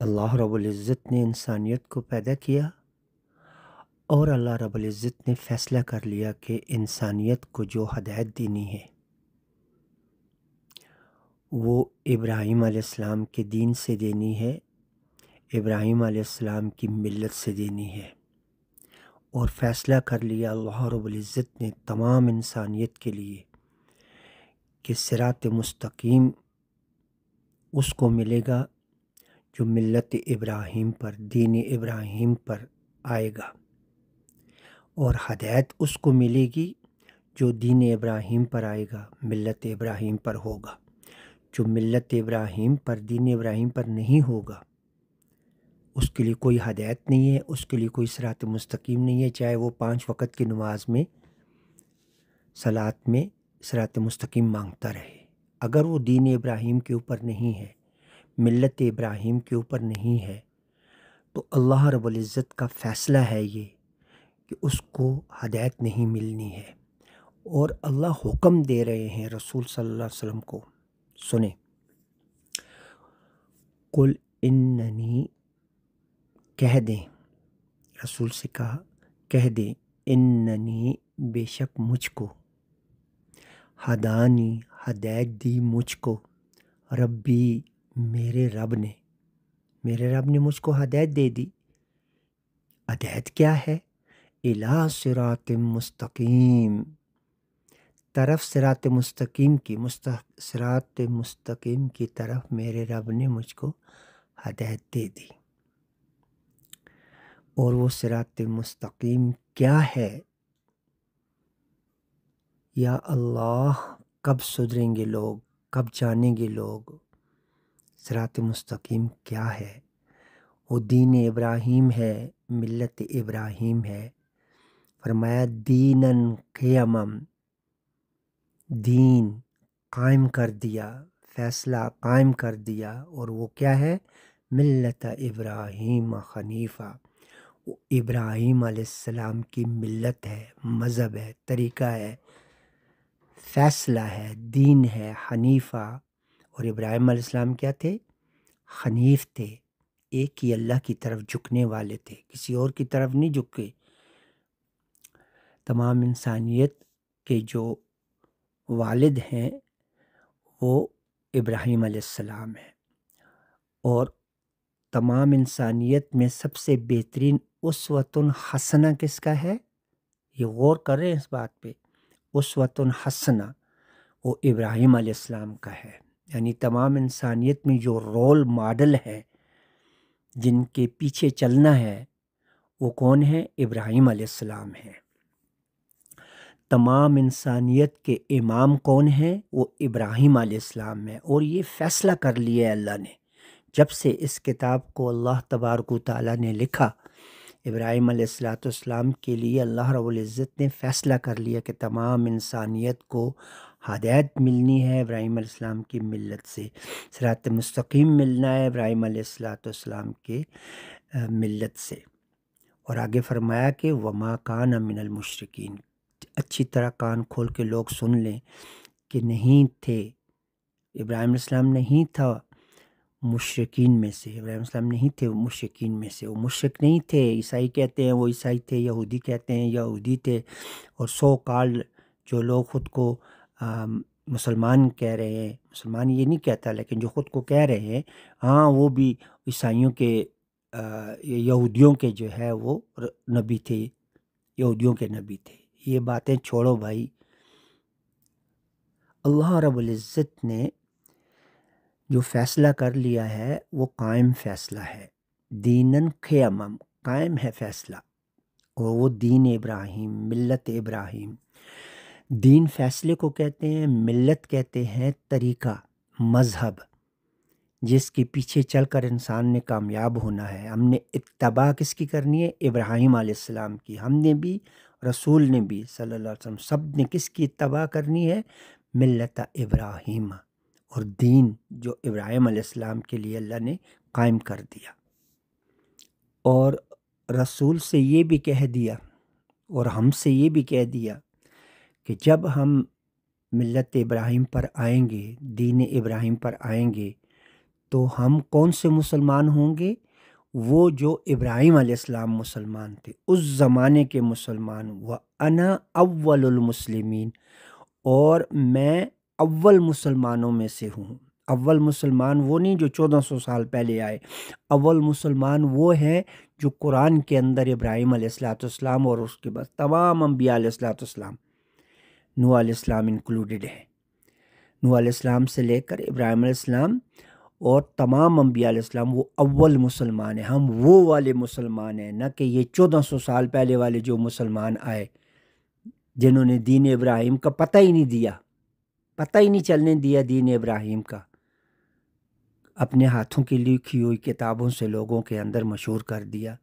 اللہ رب العزت نے انسانیت کو پیدا کیا اور اللہ رب العزت نے فیصلہ کر لیا کہ انسانیت کو جو ہدایت دینی ہے وہ ابراہیم علیہ السلام کے دین سے دینی ہے، ابراہیم علیہ السلام کی ملت سے دینی ہے، اور فیصلہ کر لیا اللہ رب العزت نے تمام انسانیت کے لیے کہ صراط مستقیم اس کو ملے گا جو ملت ابراہیم پر، دین ابراہیم پر آئے گا، اور ہدایت اس کو ملے گی جو دین ابراہیم پر آئے گا، ملت ابراہیم پر ہوگا۔ جو ملت ابراہیم پر، دین ابراہیم پر نہیں ہوگا، اس کے لیے کوئی ہدایت نہیں ہے، اس کے لیے کوئی صراط مستقیم نہیں ہے، چاہے وہ 5 وقت کی نماز میں، صلات میں صراط مستقیم مانگتا رہے۔ اگر وہ دین ابراہیم کے اوپر نہیں ہے، ملت ابراہیم کے اوپر نہیں ہے، تو اللہ رب العزت کا فیصلہ ہے یہ کہ اس کو ہدایت نہیں ملنی ہے، اور اللہ حکم دے رہے ہیں رسول صلی اللہ علیہ وسلم کو، سنیں، قل اننی، کہہ دیں، رسول سے کہا کہہ دیں، اننی، بے شک مجھ کو، ہدانی، ہدایت دی مجھ کو، ربی، میرے رب نے مجھ کو ہدایت دے دی۔ ہدایت کیا ہے؟ الی صراط مستقیم، طرف صراط مستقیم کی، صراط مستقیم کی طرف میرے رب نے مجھ کو ہدایت دے دی۔ اور وہ صراط مستقیم کیا ہے؟ یا اللہ، کب سدھریں گے لوگ، کب جانیں گے لوگ صراط مستقیم کیا ہے؟ وہ دین ابراہیم ہے، ملت ابراہیم ہے۔ فرمایا دیناً قیمم، دین قائم کر دیا، فیصلہ قائم کر دیا، اور وہ کیا ہے؟ ملت ابراہیم حنیفہ، وہ ابراہیم علیہ السلام کی ملت ہے، مذہب ہے، طریقہ ہے، فیصلہ ہے، دین ہے، حنیفہ۔ اور ابراہیم علیہ السلام کیا تھے؟ حنیف تھے، ایک ہی اللہ کی طرف جھکنے والے تھے، کسی اور کی طرف نہیں جھکے۔ تمام انسانیت کے جو والد ہیں وہ ابراہیم علیہ السلام ہیں، اور تمام انسانیت میں سب سے بہترین اسوۃ حسنہ کس کا ہے؟ یہ غور کر رہے ہیں اس بات پہ، اسوۃ حسنہ وہ ابراہیم علیہ السلام کا ہے۔ یعنی تمام انسانیت میں جو رول ماڈل ہے، جن کے پیچھے چلنا ہے، وہ کون ہے؟ ابراہیم علیہ السلام ہیں۔ تمام انسانیت کے امام کون ہیں؟ وہ ابراہیم علیہ السلام ہیں۔ اور یہ فیصلہ کر لیا ہے اللہ نے، جب سے اس کتاب کو اللہ تبارک و تعالیٰ نے لکھا، ابراہیم علیہ السلام کے لیے اللہ رب العزت نے فیصلہ کر لیا کہ تمام انسانیت کو ہدایت ملنی ہے ابراہیم علیہ السلام کی ملت سے، صراط مستقیم ملنا ہے ابراہیم علیہ السلام کے ملت سے۔ اور آگے فرمایا کہ وما کان من المشرکین، اچھی طرح کان کھول کے لوگ سن لیں کہ نہیں تھے، ابراہیم علیہ السلام نہیں تھا مشرکین میں سے، ابراہیم علیہ السلام نہیں تھے مشرکین میں سے، وہ مشرک نہیں تھے۔ عیسائی کہتے ہیں وہ عیسائی تھے، یہودی کہتے ہیں یہودی تھے، اور سو کال جو لوگ خود کو مسلمان کہہ رہے ہیں، مسلمان یہ نہیں کہتا لیکن جو خود کو کہہ رہے ہیں، ہاں وہ بھی عیسائیوں کے، یہودیوں کے جو ہے وہ نبی تھے، یہودیوں کے نبی تھے۔ یہ باتیں چھوڑو بھائی، اللہ رب العزت نے جو فیصلہ کر لیا ہے وہ قائم فیصلہ ہے، دیناً قیمم، قائم ہے فیصلہ، اور وہ دین ابراہیم، ملت ابراہیم۔ دین فیصلے کو کہتے ہیں، ملت کہتے ہیں طریقہ، مذہب، جس کے پیچھے چل کر انسان نے کامیاب ہونا ہے۔ ہم نے اتباع کس کی کرنی ہے؟ ابراہیم علیہ السلام کی۔ ہم نے بھی، رسول نے بھی صلی اللہ علیہ وسلم، سب نے کس کی اتباع کرنی ہے؟ ملت ابراہیم، اور دین جو ابراہیم علیہ السلام کے لیے اللہ نے قائم کر دیا۔ اور رسول سے یہ بھی کہہ دیا، اور ہم سے یہ بھی کہہ دیا کہ جب ہم ملت ابراہیم پر آئیں گے، دین ابراہیم پر آئیں گے، تو ہم کون سے مسلمان ہوں گے؟ وہ جو ابراہیم علیہ السلام مسلمان تھے، اس زمانے کے مسلمان۔ وَأَنَا أَوَّلُ الْمُسْلِمِينَ، اور میں اول مسلمانوں میں سے ہوں۔ اول مسلمان وہ نہیں جو 1400 سال پہلے آئے، اول مسلمان وہ ہے جو قرآن کے اندر ابراہیم علیہ السلام اور اس کے بعد تمام انبیاء علیہ السلام، نوح علیہ السلام انکلوڈڈ ہے۔ نوح علیہ السلام سے لے کر ابراہیم علیہ السلام اور تمام انبیاء علیہ السلام وہ اول مسلمان ہیں۔ ہم وہ والے مسلمان ہیں، نہ کہ یہ 1400 سال پہلے والے جو مسلمان آئے جنہوں نے دین ابراہیم کا پتہ ہی نہیں دیا، پتہ ہی نہیں چلنے دیا دین ابراہیم کا، اپنے ہاتھوں کی لکھی ہوئی کتابوں سے لوگوں کے اندر مشہور کر دیا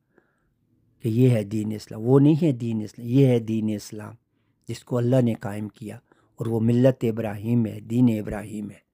کہ یہ ہے دین اسلام۔ وہ نہیں ہے دین اسلام، یہ ہے دین اسلام جس کو اللہ نے قائم کیا، اور وہ ملت ابراہیم ہے، دین ابراہیم ہے۔